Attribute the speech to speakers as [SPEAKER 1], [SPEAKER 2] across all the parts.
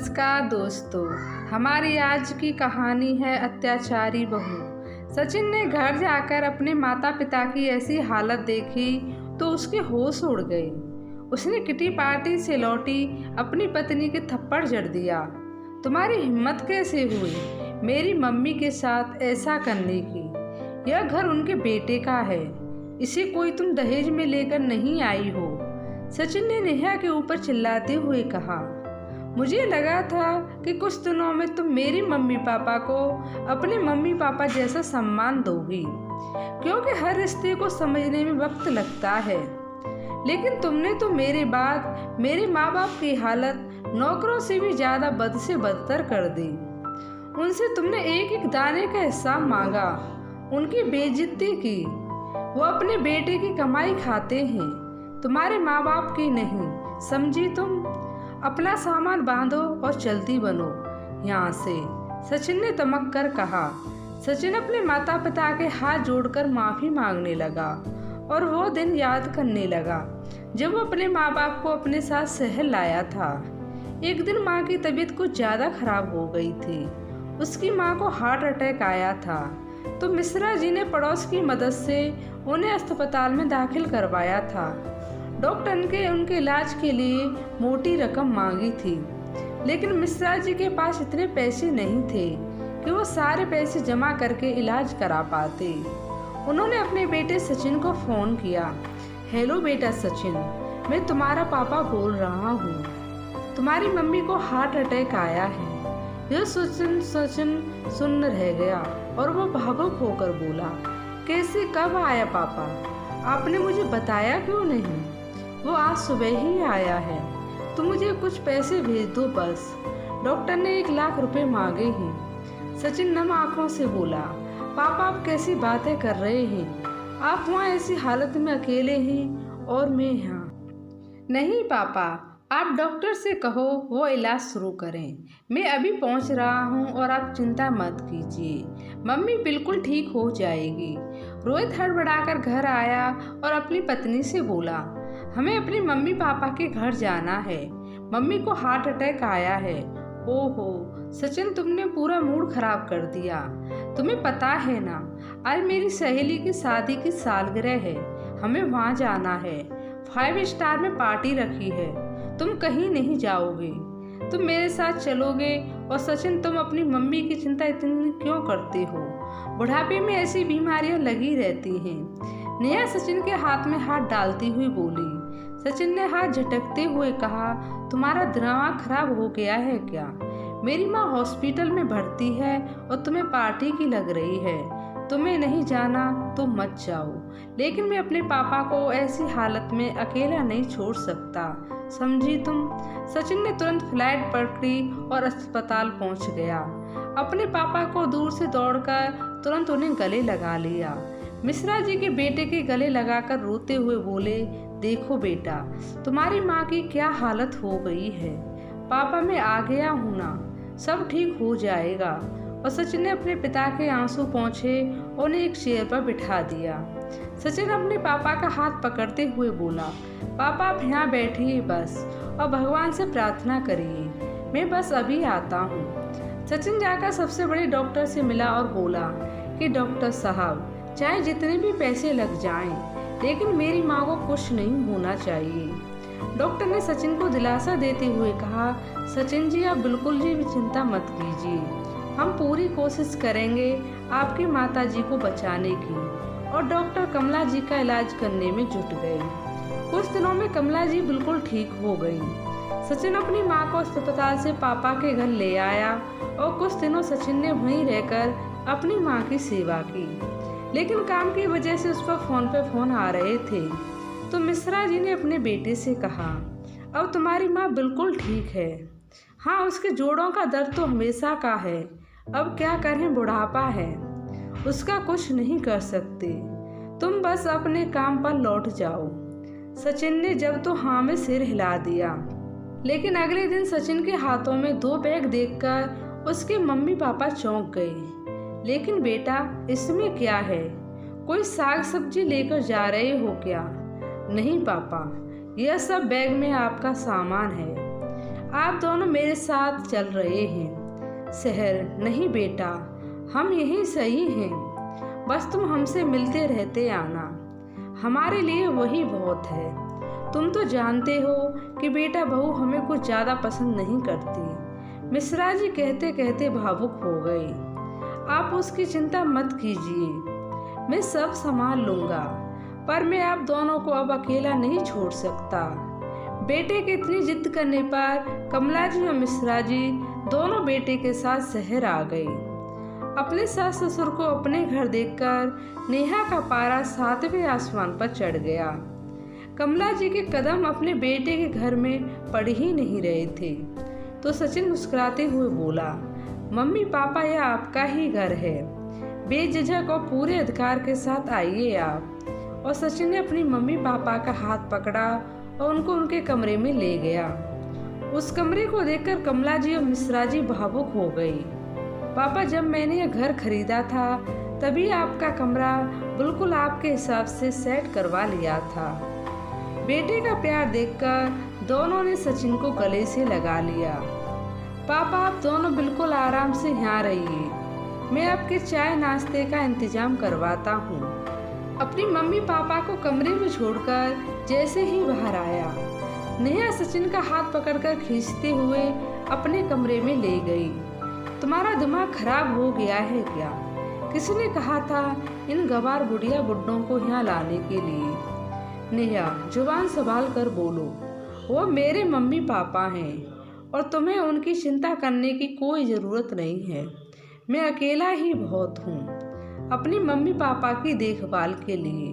[SPEAKER 1] नमस्कार दोस्तों, हमारी आज की कहानी है अत्याचारी बहू। सचिन ने घर जाकर अपने माता पिता की ऐसी हालत देखी तो उसके होश उड़ गए। उसने किटी पार्टी से लौटी अपनी पत्नी के थप्पड़ जड़ दिया। तुम्हारी हिम्मत कैसे हुई मेरी मम्मी के साथ ऐसा करने की? यह घर उनके बेटे का है, इसे कोई तुम दहेज में लेकर नहीं आई हो। सचिन ने नेहा के ऊपर चिल्लाते हुए कहा, मुझे लगा था कि कुछ दिनों में तुम मेरी मम्मी पापा को अपने मम्मी पापा जैसा सम्मान दोगी, क्योंकि हर रिश्ते को समझने में वक्त लगता है। लेकिन तुमने तो मेरे बाद मेरे माँ बाप की हालत नौकरों से भी ज़्यादा बद से बदतर कर दी। उनसे तुमने एक एक दाने का हिस्सा मांगा, उनकी बेइज्जती की। वो अपने बेटे की कमाई खाते हैं, तुम्हारे माँ बाप की नहीं, समझी तुम? अपना सामान बांधो और चलती बनो यहाँ से, सचिन ने तमक कर कहा। सचिन अपने माता पिता के हाथ जोड़कर माफ़ी मांगने लगा और वो दिन याद करने लगा जब वो अपने माँ बाप को अपने साथ शहर लाया था। एक दिन माँ की तबीयत कुछ ज़्यादा खराब हो गई थी। उसकी माँ को हार्ट अटैक आया था तो मिश्रा जी ने पड़ोस की मदद से उन्हें अस्पताल में दाखिल करवाया था। डॉक्टर ने उनके इलाज के लिए मोटी रकम मांगी थी, लेकिन मिश्रा जी के पास इतने पैसे नहीं थे कि वो सारे पैसे जमा करके इलाज करा पाते। उन्होंने अपने बेटे सचिन को फ़ोन किया। हेलो बेटा सचिन, मैं तुम्हारा पापा बोल रहा हूँ। तुम्हारी मम्मी को हार्ट अटैक आया है। यह सचिन सुन्न रह गया और वो भावुक होकर बोला, कैसे, कब आया पापा? आपने मुझे बताया क्यों नहीं? वो आज सुबह ही आया है, तो मुझे कुछ पैसे भेज दो बस। डॉक्टर ने 1 लाख रुपए मांगे हैं। सचिन नम आंखों से बोला, पापा आप कैसी बातें कर रहे हैं? आप वहाँ ऐसी हालत में अकेले हैं और मैं यहाँ। नहीं पापा, आप डॉक्टर से कहो वो इलाज शुरू करें। मैं अभी पहुँच रहा हूँ और आप चिंता मत कीजिए, मम्मी बिल्कुल ठीक हो जाएगी। रोहित हड़बड़ाकर घर आया और अपनी पत्नी से बोला, हमें अपनी मम्मी पापा के घर जाना है, मम्मी को हार्ट अटैक आया है। ओहो सचिन, तुमने पूरा मूड खराब कर दिया। तुम्हें पता है ना, आज मेरी सहेली की शादी की सालगिरह है, हमें वहाँ जाना है। 5 स्टार में पार्टी रखी है, तुम कहीं नहीं जाओगे, तुम मेरे साथ चलोगे? और सचिन, तुम अपनी मम्मी की चिंता इतनी क्यों करते हो? बुढ़ापे में ऐसी बीमारियां लगी रहती हैं। नेहा सचिन के हाथ में हाथ डालती हुई बोली। सचिन ने हाथ झटकते हुए कहा, तुम्हारा दिमाग खराब हो गया है क्या? मेरी माँ हॉस्पिटल में भर्ती है और तुम्हें पार्टी की लग रही है। तुम्हें नहीं जाना तो मत जाओ, लेकिन मैं अपने पापा को ऐसी हालत में अकेला नहीं छोड़ सकता, समझी तुम? सचिन ने तुरंत फ्लाइट पकड़ी और अस्पताल पहुंच गया। अपने पापा को दूर से दौड़कर तुरंत उन्हें गले लगा लिया। मिश्रा जी के बेटे के गले लगाकर रोते हुए बोले, देखो बेटा, तुम्हारी माँ की क्या हालत हो गई है। पापा मैं आ गया हूँ ना, सब ठीक हो जाएगा। और सचिन ने अपने पिता के आंसू पोंछे और उन्हें एक चेयर पर बिठा दिया। सचिन अपने पापा का हाथ पकड़ते हुए बोला, पापा आप यहाँ बैठिए बस और भगवान से प्रार्थना करिए, मैं बस अभी आता हूँ। सचिन जाकर सबसे बड़े डॉक्टर से मिला और बोला कि डॉक्टर साहब, चाहे जितने भी पैसे लग जाएं, लेकिन मेरी माँ को कुछ नहीं होना चाहिए। डॉक्टर ने सचिन को दिलासा देते हुए कहा, सचिन जी आप बिल्कुल भी चिंता मत कीजिए, हम पूरी कोशिश करेंगे आपकी माता जी को बचाने की। और डॉक्टर कमला जी का इलाज करने में जुट गए। कुछ दिनों में कमला जी बिल्कुल ठीक हो गई। सचिन अपनी माँ को अस्पताल से पापा के घर ले आया और कुछ दिनों सचिन ने वहीं रहकर अपनी माँ की सेवा की। लेकिन काम की वजह से उस पर फोन आ रहे थे, तो मिश्रा जी ने अपने बेटे से कहा, अब तुम्हारी माँ बिल्कुल ठीक है। हाँ, उसके जोड़ों का दर्द तो हमेशा का है, अब क्या करें, बुढ़ापा है, उसका कुछ नहीं कर सकते, तुम बस अपने काम पर लौट जाओ। सचिन ने जब तो हाँ में सिर हिला दिया। लेकिन अगले दिन सचिन के हाथों में 2 बैग देखकर उसके मम्मी पापा चौंक गए। लेकिन बेटा इसमें क्या है, कोई साग सब्जी लेकर जा रहे हो क्या? नहीं पापा, यह सब बैग में आपका सामान है, आप दोनों मेरे साथ चल रहे हैं। शहर नहीं बेटा, हम यहीं सही हैं। बस तुम हमसे मिलते रहते आना, हमारे लिए वही बहुत है। तुम तो जानते हो कि बेटा बहू हमें कुछ ज़्यादा पसंद नहीं करती। मिश्रा जी कहते कहते भावुक हो गए। आप उसकी चिंता मत कीजिए, मैं सब संभाल लूँगा, पर मैं आप दोनों को अब अकेला नहीं छोड़ सकता। बेटे की इतनी जिद करने पर कमला जी और मिश्रा जी दोनों बेटे के साथ शहर आ गए। अपने सास ससुर को अपने घर देखकर नेहा का पारा 7वें आसमान पर चढ़ गया। कमला जी के कदम अपने बेटे के घर में पड़ ही नहीं रहे थे, तो सचिन मुस्कुराते हुए बोला, मम्मी पापा यह आपका ही घर है, बेझिझक और पूरे अधिकार के साथ आइए आप। और सचिन ने अपनी मम्मी पापा का हाथ पकड़ा और उनको उनके कमरे में ले गया। उस कमरे को देखकर कमला जी और मिश्रा जी भावुक हो गई। पापा, जब मैंने यह घर खरीदा था तभी आपका कमरा बिल्कुल आपके हिसाब से सेट करवा लिया था। बेटे का प्यार देखकर दोनों ने सचिन को गले से लगा लिया। पापा, आप दोनों बिल्कुल आराम से यहाँ रहिए, मैं आपके चाय नाश्ते का इंतजाम करवाता हूँ। अपनी मम्मी पापा को कमरे में छोड़कर जैसे ही बाहर आया, नेहा सचिन का हाथ पकड़कर खींचते हुए अपने कमरे में ले गई। तुम्हारा दिमाग खराब हो गया है क्या? किसी ने कहा था इन गवार बुढ़िया बुड्ढों को यहाँ लाने के लिए? नेहा जुबान संभाल कर बोलो, वो मेरे मम्मी पापा हैं और तुम्हें उनकी चिंता करने की कोई ज़रूरत नहीं है। मैं अकेला ही बहुत हूँ अपनी मम्मी पापा की देखभाल के लिए,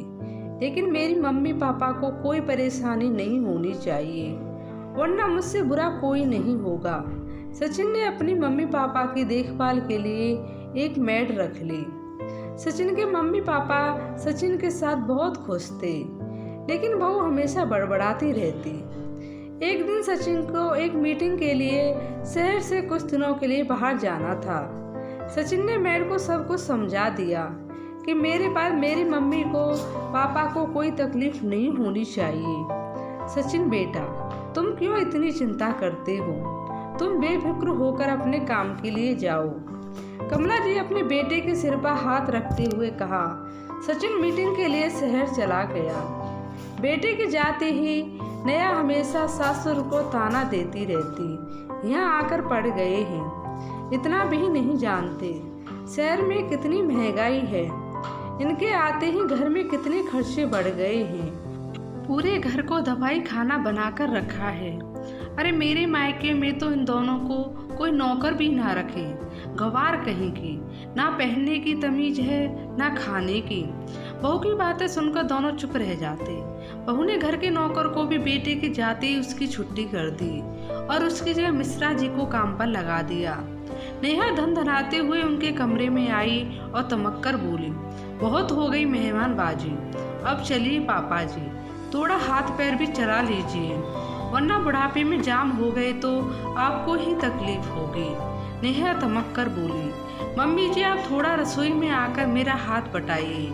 [SPEAKER 1] लेकिन मेरी मम्मी पापा को कोई परेशानी नहीं होनी चाहिए, वरना मुझसे बुरा कोई नहीं होगा। सचिन ने अपनी मम्मी पापा की देखभाल के लिए एक मेड रख ली। सचिन के मम्मी पापा सचिन के साथ बहुत खुश थे, लेकिन बहू हमेशा बड़बड़ाती रहती। एक दिन सचिन को एक मीटिंग के लिए शहर से कुछ दिनों के लिए बाहर जाना था। सचिन ने मेड को सब कुछ समझा दिया कि मेरे पास मेरी मम्मी को पापा को कोई तकलीफ नहीं होनी चाहिए। सचिन बेटा, तुम क्यों इतनी चिंता करते हो? तुम बेफिक्र होकर अपने काम के लिए जाओ। कमला जी अपने बेटे के सिर पर हाथ रखते हुए कहा। सचिन मीटिंग के लिए शहर चला गया। बेटे के जाते ही नेहा हमेशा सासुर को ताना देती रहती, यहाँ आकर पड़ गए हैं, इतना भी नहीं जानते शहर में कितनी महंगाई है, इनके आते ही घर में कितने खर्चे बढ़ गए हैं, पूरे घर को दवाई खाना बनाकर रखा है। अरे मेरे मायके में तो इन दोनों को कोई नौकर भी ना रखे, गवार कहीं की, ना पहनने की तमीज है ना खाने की। बहू की बातें सुनकर दोनों चुप रह जाते। बहू ने घर के नौकर को भी बेटे के जाते ही उसकी छुट्टी कर दी और उसकी जगह मिश्रा जी को काम पर लगा दिया। नेहा धनधनाते हुए उनके कमरे में आई और तमक कर बोली, बहुत हो गई मेहमानबाजी, अब चलिए पापा जी, थोड़ा हाथ पैर भी चला लीजिए, वरना बुढ़ापे में जाम हो गए तो आपको ही तकलीफ होगी। नेहा तमक कर बोली, मम्मी जी आप थोड़ा रसोई में आकर मेरा हाथ बटाइए।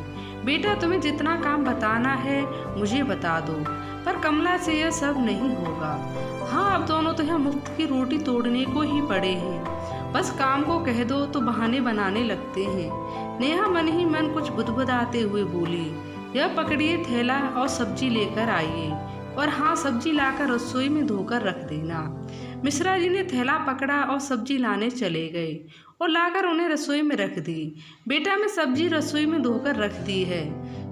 [SPEAKER 1] बेटा तुम्हें जितना काम बताना है मुझे बता दो, पर कमला से यह सब नहीं होगा। हाँ, अब दोनों तो यहाँ मुफ्त की रोटी तोड़ने को ही पड़े हैं, बस काम को कह दो तो बहाने बनाने लगते हैं। नेहा मन ही मन कुछ बुदबुदाते हुए बोली, यह पकड़िए थैला और सब्जी लेकर आइए, और हाँ सब्जी लाकर रसोई में धोकर रख देना। मिश्रा जी ने थैला पकड़ा और सब्जी लाने चले गए और लाकर उन्हें रसोई में रख दी। बेटा मैं सब्जी रसोई में धोकर रख दी है,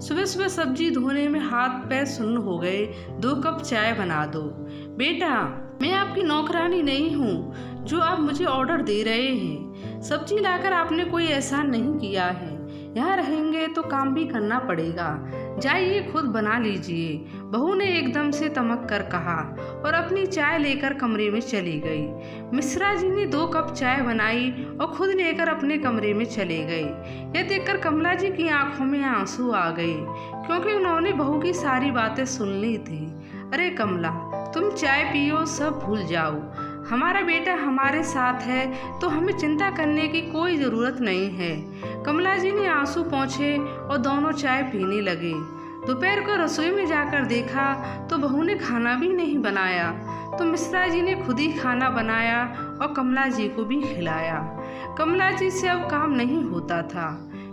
[SPEAKER 1] सुबह सुबह सब्जी धोने में हाथ पैर सुन्न हो गए, 2 कप चाय बना दो। बेटा मैं आपकी नौकरानी नहीं हूँ जो आप मुझे ऑर्डर दे रहे हैं, सब्जी लाकर आपने कोई एहसान नहीं किया है, यहाँ रहेंगे तो काम भी करना पड़ेगा, जाइए खुद बना लीजिए। बहू ने एकदम से तमक कर कहा और अपनी चाय लेकर कमरे में चली गई। मिश्रा जी ने 2 कप चाय बनाई और खुद लेकर अपने कमरे में चले गए। यह देखकर कमला जी की आंखों में आंसू आ गए, क्योंकि उन्होंने बहू की सारी बातें सुन ली थी। अरे कमला, तुम चाय पियो, सब भूल जाओ, हमारा बेटा हमारे साथ है तो हमें चिंता करने की कोई ज़रूरत नहीं है। कमला जी ने आंसू पोंछे और दोनों चाय पीने लगे। दोपहर को रसोई में जाकर देखा तो बहू ने खाना भी नहीं बनाया। तो मिश्रा जी ने खुद ही खाना बनाया और कमला जी को भी खिलाया। कमला जी से अब काम नहीं होता था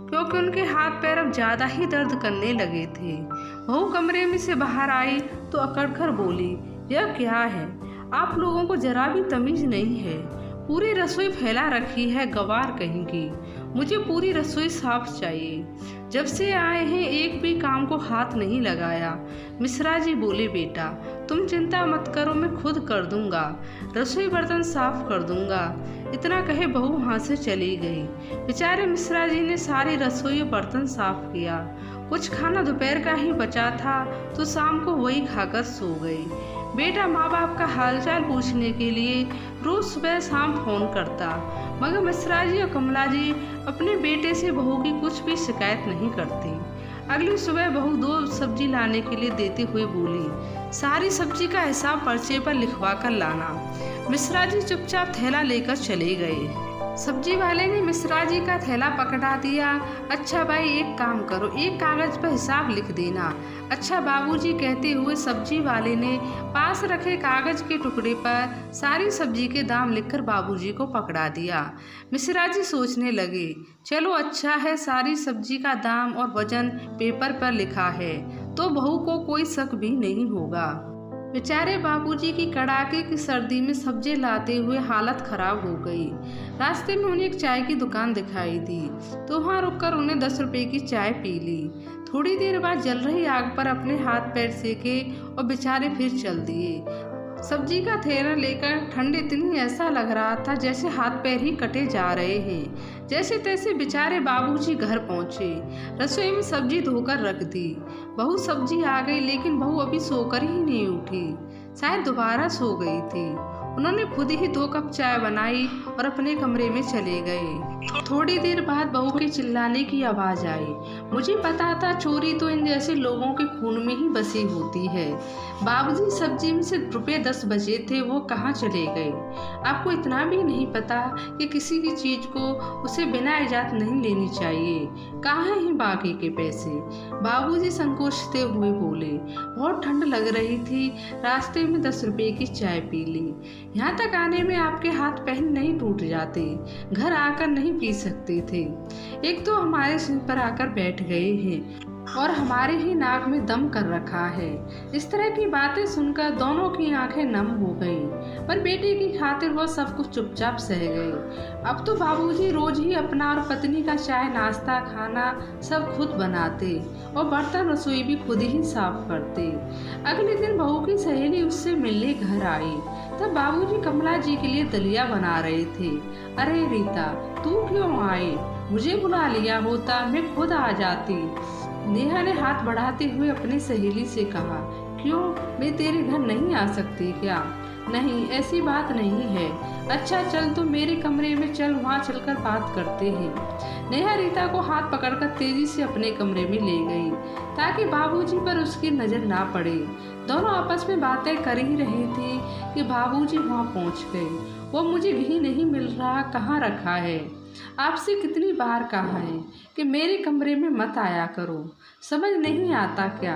[SPEAKER 1] क्योंकि उनके हाथ पैर अब ज़्यादा ही दर्द करने लगे थे। बहू कमरे में से बाहर आई तो अकड़कर बोली, यह क्या है? आप लोगों को जरा भी तमीज़ नहीं है। पूरी रसोई फैला रखी है गवार कहीं की। मुझे पूरी रसोई साफ चाहिए। जब से आए हैं एक भी काम को हाथ नहीं लगाया। मिश्रा जी बोले, बेटा तुम चिंता मत करो, मैं खुद कर दूंगा, रसोई बर्तन साफ कर दूंगा। इतना कहे बहू वहाँ से चली गई। बेचारे मिश्रा जी ने सारी रसोई और बर्तन साफ किया। कुछ खाना दोपहर का ही बचा था तो शाम को वही खाकर सो गई। बेटा माँ बाप का हालचाल पूछने के लिए रोज सुबह शाम फोन करता, मगर मिश्रा जी और कमला जी अपने बेटे से बहू की कुछ भी शिकायत नहीं करती। अगली सुबह बहू 2 सब्जी लाने के लिए देते हुए बोली, सारी सब्जी का हिसाब पर्चे पर लिखवा कर लाना। मिश्रा जी चुपचाप थैला लेकर चले गए। सब्जी वाले ने मिश्रा जी का थैला पकड़ा दिया। अच्छा भाई एक काम करो, एक कागज पर हिसाब लिख देना। अच्छा बाबूजी कहते हुए सब्जी वाले ने पास रखे कागज के टुकड़े पर सारी सब्जी के दाम लिखकर बाबूजी को पकड़ा दिया। मिश्रा जी सोचने लगे, चलो अच्छा है सारी सब्जी का दाम और वजन पेपर पर लिखा है तो बहू को कोई शक भी नहीं होगा। बेचारे बाबूजी की कड़ाके की सर्दी में सब्जी लाते हुए हालत खराब हो गई। रास्ते में उन्हें एक चाय की दुकान दिखाई दी तो वहाँ रुककर उन्हें 10 रुपए की चाय पी ली। थोड़ी देर बाद जल रही आग पर अपने हाथ पैर सेके और बेचारे फिर चल दिए। सब्जी का थैला लेकर ठंडे दिन ऐसा लग रहा था जैसे हाथ पैर ही कटे जा रहे हैं। जैसे तैसे बेचारे बाबूजी घर पहुंचे। रसोई में सब्जी धोकर रख दी। बहू सब्जी आ गई लेकिन बहू अभी सोकर ही नहीं उठी, शायद दोबारा सो गई थी। उन्होंने खुद ही 2 कप चाय बनाई और अपने कमरे में चले गए। थोड़ी देर बाद बहू के चिल्लाने की आवाज़ आई। मुझे पता था चोरी तो इन जैसे लोगों के खून में ही बसी होती है। बाबूजी सब्जी में से रुपए 10 बचे थे, वो कहाँ चले गए? आपको इतना भी नहीं पता कि किसी की चीज़ को उसे बिना इजाज़त नहीं लेनी चाहिए। कहाँ हैं बाकी के पैसे? बाबूजी संकोचते हुए बोले, बहुत ठंड लग रही थी, रास्ते में 10 रुपए की चाय पी ली। यहाँ तक आने में आपके हाथ पैर नहीं टूट जाते, घर आकर नहीं पी सकते थे। एक तो हमारे सिर पर आकर बैठ गए हैं और हमारे ही नाक में दम कर रखा है। इस तरह की बातें सुनकर दोनों की आंखें नम हो गईं, पर बेटे की खातिर वो सब कुछ चुपचाप सह गए। अब तो बाबूजी रोज ही अपना और पत्नी का चाय नाश्ता खाना सब खुद बनाते और बर्तन रसोई भी खुद ही साफ करते। अगले दिन बहू की सहेली उससे मिलने घर आई तब बाबूजी कमला जी के लिए दलिया बना रहे थे। अरे रीता, तू क्यों आई? मुझे बुला लिया होता, मैं खुद आ जाती। नेहा ने हाथ बढ़ाते हुए अपनी सहेली से कहा, क्यों, मैं तेरे घर नहीं आ सकती क्या? नहीं, ऐसी बात नहीं है। अच्छा चल तो मेरे कमरे में चल, वहाँ चलकर बात करते हैं। नेहा रीता को हाथ पकड़कर तेजी से अपने कमरे में ले गई ताकि बाबूजी पर उसकी नज़र ना पड़े। दोनों आपस में बातें कर ही रही थी कि बाबूजी वहाँ पहुँच गए। वो मुझे घी नहीं मिल रहा, कहाँ रखा है? आपसे कितनी बार कहा है कि मेरे कमरे में मत आया करो, समझ नहीं आता क्या?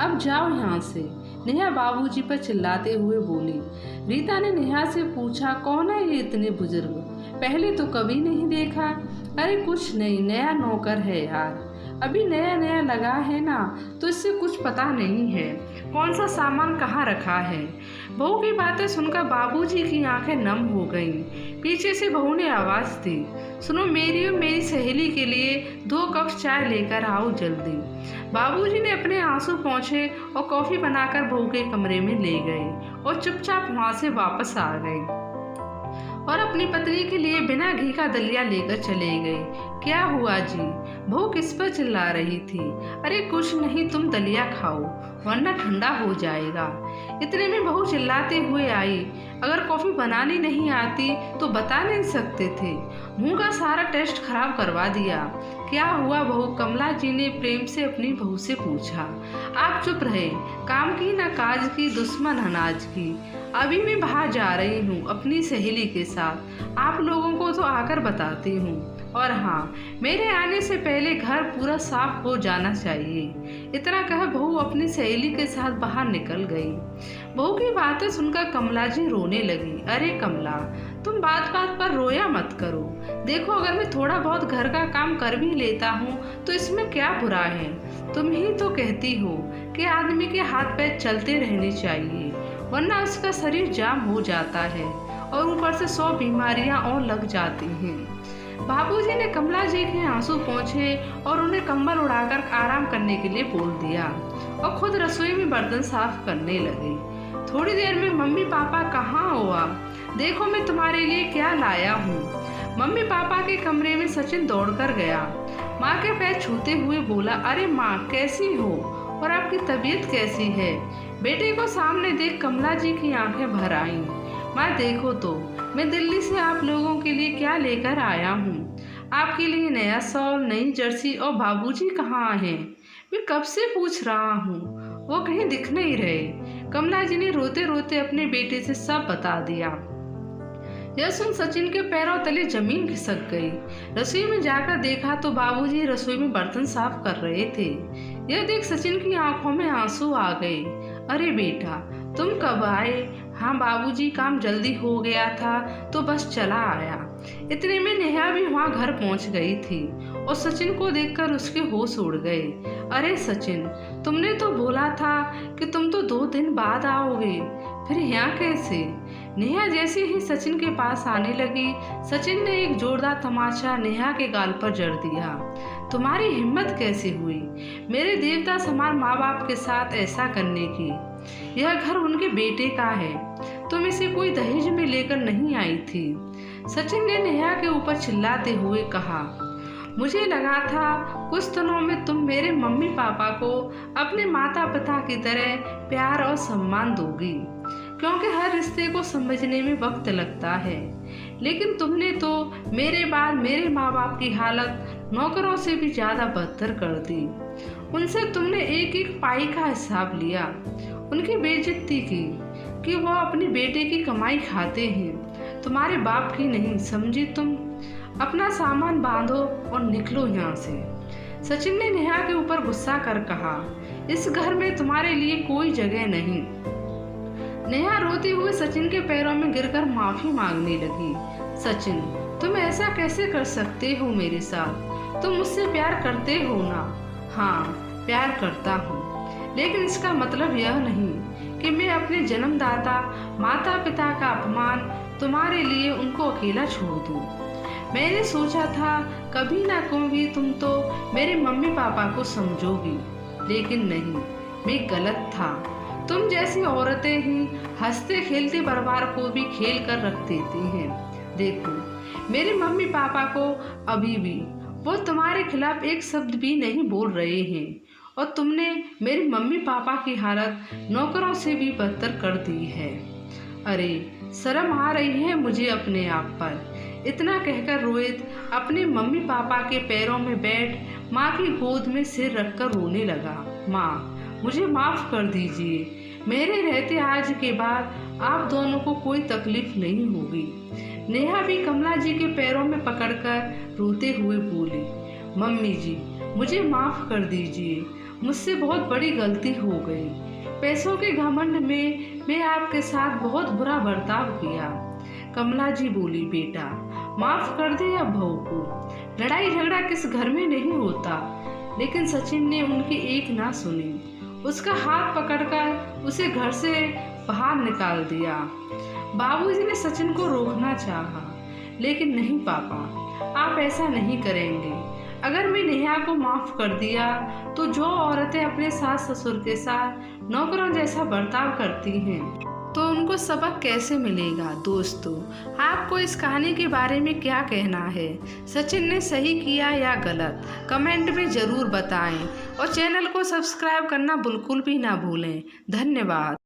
[SPEAKER 1] अब जाओ यहाँ से। नेहा बाबूजी पर चिल्लाते हुए बोली। रीता ने नेहा से पूछा, कौन है ये इतने बुजुर्ग? पहले तो कभी नहीं देखा। अरे कुछ नहीं, नया नौकर है यार, अभी नया नया लगा है ना, तो इससे कुछ पता नहीं है कौन सा सामान कहाँ रखा है। बहू की बातें सुनकर बाबूजी की आंखें नम हो गईं। पीछे से बहू ने आवाज़ दी, सुनो, मेरी और मेरी सहेली के लिए 2 कप चाय लेकर आओ जल्दी। बाबूजी ने अपने आंसू पोंछे और कॉफ़ी बनाकर बहू के कमरे में ले गए और चुपचाप वहाँ से वापस आ गए और अपनी पत्नी के लिए बिना घी का दलिया लेकर चले गए। क्या हुआ जी? बहू किस पर चिल्ला रही थी। अरे कुछ नहीं, तुम दलिया खाओ वरना ठंडा हो जाएगा। इतने में बहू चिल्लाते हुए आई, अगर कॉफ़ी बनानी नहीं आती तो बता नहीं सकते थे, मुंह का सारा टेस्ट खराब करवा दिया। क्या हुआ बहू? कमला जी ने प्रेम से अपनी बहू से पूछा। आप चुप रहे, काम की न काज की, दुश्मन अनाज की। अभी मैं बाहर जा रही हूँ अपनी सहेली के साथ, आप लोगों को तो आकर बताती हूँ। और हाँ, मेरे आने से पहले घर पूरा साफ हो जाना चाहिए। इतना कह बहू अपनी सहेली के साथ बाहर निकल गई। बहू की बातें सुनकर कमला जी रोने लगी। अरे कमला, तुम बात बात पर रोया मत करो। देखो, अगर मैं थोड़ा बहुत घर का काम कर भी लेता हूँ तो इसमें क्या बुरा है। तुम ही तो कहती हो कि आदमी के हाथ पैर चलते रहने चाहिए, वरना उसका शरीर जाम हो जाता है और ऊपर से 100 बीमारियां और लग जाती हैं। बाबूजी ने कमला जी के आंसू पोंछे और उन्हें कंबल उड़ाकर आराम करने के लिए बोल दिया और खुद रसोई में बर्तन साफ करने लगे। थोड़ी देर में मम्मी पापा कहाँ हो आप? देखो मैं तुम्हारे लिए क्या लाया हूँ। मम्मी पापा के कमरे में सचिन दौड़कर गया। माँ के पैर छूते हुए बोला, अरे माँ, कैसी हो और आपकी तबीयत कैसी है? बेटे को सामने देख कमला जी की आंखें भर आईं। माँ देखो तो, मैं दिल्ली से आप लोगों के लिए क्या लेकर आया हूँ। आपके लिए नया शॉल, नई जर्सी, और बाबूजी कहाँ हैं? मैं कब से पूछ रहा हूँ, वो कहीं दिख नहीं रहे। कमला जी ने रोते रोते अपने बेटे से सब बता दिया। यह सुन सचिन के पैरों तले जमीन खिसक गई। रसोई में जाकर देखा तो बाबूजी रसोई में बर्तन साफ कर रहे थे। यह देख सचिन की आंखों में आंसू आ गए। अरे बेटा, तुम कब आए? हाँ बाबूजी, काम जल्दी हो गया था तो बस चला आया। इतने में नेहा भी वहाँ घर पहुँच गई थी और सचिन को देखकर उसके होश उड़ गए। अरे सचिन, तुमने तो बोला था कि तुम तो 2 दिन बाद आओगे, फिर यहाँ कैसे? नेहा जैसे ही सचिन के पास आने लगी, सचिन ने एक जोरदार तमाचा नेहा के गाल पर जड़ दिया। तुम्हारी हिम्मत कैसे हुई मेरे देवता समान माँ बाप के साथ ऐसा करने की? यह घर उनके बेटे का है, तुम इसे कोई दहेज में लेकर नहीं आई थी। सचिन ने नेहा के ऊपर चिल्लाते हुए कहा, मुझे लगा था कुछ दिनों में तुम मेरे मम्मी पापा को अपने माता पिता की तरह प्यार और सम्मान दोगी, क्योंकि हर रिश्ते को समझने में वक्त लगता है। लेकिन तुमने तो मेरे बाद मेरे माँ बाप की हालत नौकरों से भी ज़्यादा बदतर कर दी। उनसे तुमने एक एक पाई का हिसाब लिया, उनकी बेइज्जती की कि वो अपने बेटे की कमाई खाते हैं, तुम्हारे बाप की नहीं। समझी तुम? अपना सामान बांधो और निकलो यहाँ से। सचिन ने नेहा के ऊपर गुस्सा कर कहा, इस घर में तुम्हारे लिए कोई जगह नहीं। नेहा रोते हुए सचिन के पैरों में गिरकर माफी मांगने लगी। सचिन, तुम ऐसा कैसे कर सकते हो मेरे साथ? तुम मुझसे प्यार करते हो ना? हाँ, प्यार करता हूँ, लेकिन इसका मतलब यह नहीं कि मैं अपने जन्मदाता माता पिता का अपमान तुम्हारे लिए उनको अकेला छोड़ दूँ। मैंने सोचा था कभी ना कभी तुम तो मेरे मम्मी पापा को समझोगी, लेकिन नहीं, मैं गलत था। तुम जैसी औरतें ही हंसते खेलते परिवार को भी खेल कर रख देती हैं। देखो, मेरे मम्मी पापा को अभी भी वो तुम्हारे खिलाफ एक शब्द भी नहीं बोल रहे हैं, और तुमने मेरे मम्मी पापा की हालत नौकरों से भी बदतर कर दी है। अरे शर्म आ रही है मुझे अपने आप पर। इतना कहकर रोहित अपने मम्मी पापा के पैरों में बैठ माँ की गोद में सिर रखकर रोने लगा। माँ, मुझे माफ़ कर दीजिए, मेरे रहते आज के बाद आप दोनों को कोई तकलीफ नहीं होगी। नेहा भी कमला जी के पैरों में पकड़कर रोते हुए बोली, मम्मी जी, मुझे माफ़ कर दीजिए, मुझसे बहुत बड़ी गलती हो गई। पैसों के घमंड में मैं आपके साथ बहुत बुरा बर्ताव किया। कमला जी बोली, बेटा माफ़ कर दे अब बहू को, लड़ाई झगड़ा किस घर में नहीं होता। लेकिन सचिन ने उनकी एक ना सुनी, उसका हाथ पकड़कर उसे घर से बाहर निकाल दिया। बाबूजी ने सचिन को रोकना चाहा, लेकिन नहीं पापा, आप ऐसा नहीं करेंगे। अगर मैं नेहा को माफ़ कर दिया तो जो औरतें अपने सास ससुर के साथ नौकरों जैसा बर्ताव करती हैं तो उनको सबक कैसे मिलेगा। दोस्तों, आपको इस कहानी के बारे में क्या कहना है? सचिन ने सही किया या गलत? कमेंट में ज़रूर बताएं और चैनल को सब्सक्राइब करना बिल्कुल भी ना भूलें। धन्यवाद।